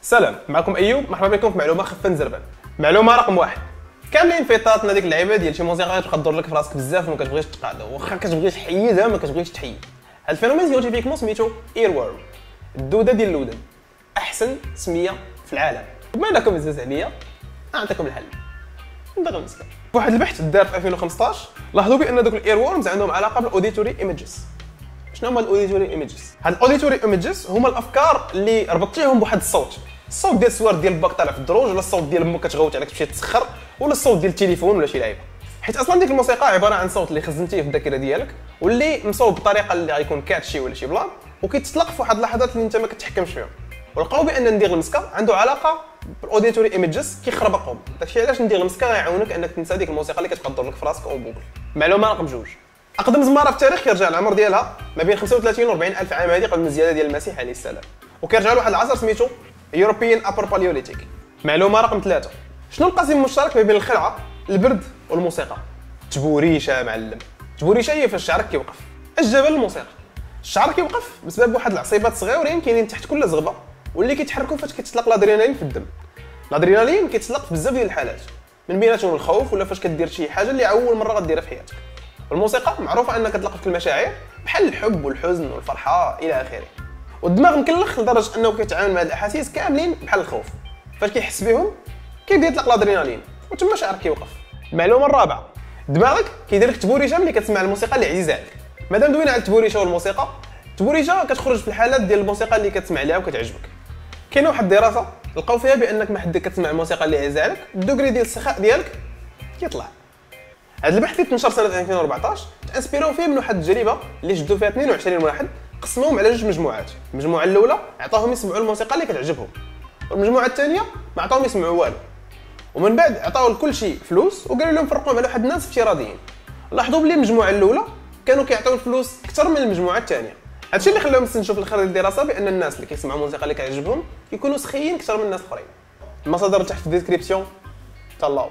سلام، معكم ايوب. مرحبا بكم في معلومه خفه نزربان. معلومه رقم واحد، كاملين في طاطنا ديك اللعيبه ديال شي موسيقى تبقى تدور لك في راسك بزاف وما كتبغيش تقعد، واخا كتبغي تحيدها ما كتبغيش تحيد. هاد الفينومين سيونتيفيكمون سميتو اير وورم، الدوده ديال الودن. احسن سميه في العالم. بما انكم عزاز عليا نعطيكم الحل. ندغ المسكه. واحد البحث دار في 2015 لاحظوا بان دوك الاير وورمز عندهم علاقه بالاوديتوري ايميجز. شنو هما الاوديتوري ايميجز؟ هاد الاوديتوري ايميجز هما الافكار اللي ربطتيهم بواحد الصوت ديال السوار ديال باك طالع في الدروج، ولا الصوت ديال امك كتغوت عليك تمشي تسخر، ولا الصوت ديال التليفون ولا شي لعيبه. حيت اصلا ديك الموسيقى عباره عن صوت اللي خزنتيه في الذاكره ديالك واللي مصوب بطريقه اللي غيكون كاتشي ولا شي بلان، وكيتطلق في واحد اللحظات اللي انت ما كتحكمش فيهم. ولقاو بان ندير المسكه عنده علاقه بالاوديتوري ايميجز كيخربقهم. داكشي علاش ندير المسكه غيعاونك انك تنسى ديك الموسيقى اللي كتبقى تدور لك في راسك اون بوكل. معلومه رقم 2، اقدم زماره في التاريخ كيرجع العمر ديالها ما بين 35 و 40 الف عام هذه قبل الزياده ديال المسيح عليه السلام، وكيرجع لواحد العصر سميتو يوروبيان ابر باليوليتيك. معلومه رقم 3، شنو القاسم المشترك ما بين الخلعه، البرد والموسيقى؟ تبوريشه معلم. تبوريشه هي فاش شعرك كيوقف. الجبل الموسيقى. الشعر كيوقف بسبب واحد العصيبات صغيورين كاينين تحت كل زغبه واللي كيتحركوا فاش كيتطلق الادرينالين في الدم. الادرينالين كيتطلق في بزاف ديال الحالات، من بيناتهم الخوف ولا فاش كدير شي حاجه اللي اول مره غديرها في حياتك. والموسيقى معروفه انها كتلقى في المشاعر بحال الحب والحزن والفرحه الى اخره. والدماغ مكلخ لدرجه انه كيتعامل مع هاد الاحاسيس كاملين بحال الخوف. فاش كيحس بهم كيبدا يطلق الادرينالين وتما شعرك كيوقف. المعلومه الرابعه، دماغك كيدير لك تبوريشه ملي كتسمع الموسيقى اللي عزيزه عليك. مادام دوينا على التبوريشه والموسيقى، التبوريشه كتخرج في الحالات ديال الموسيقى اللي كتسمع ليها وكتعجبك. كاينه واحد الدراسه لقاو فيها بانك ما حد كتسمع الموسيقى اللي عزيزه عليك الدوغري ديال السخاء ديالك كيطلع. هذا البحث اللي تنشر سنه 2014 تانسبيرو فيه من واحد التجربه اللي جدوا فيها 22 واحد، قسموهم على جوج مجموعات. المجموعه الاولى عطاوهم يسمعوا الموسيقى اللي كتعجبهم، والمجموعه الثانيه ما عطاوهم يسمعوا والو. ومن بعد عطاو لكل شيء فلوس وقالوا لهم فرقوهم على واحد الناس افتراضيين. لاحظوا بلي المجموعه الاولى كانوا كيعطيو الفلوس اكثر من المجموعه الثانيه. هادشي اللي خلاهم يستنتجوا في الاخر ديال الدراسه بان الناس اللي كيسمعوا الموسيقى اللي كيعجبهم كيكونوا سخيين اكثر من الناس الاخرين. المصادر تحت في الديسكريبسيون. تهلاو.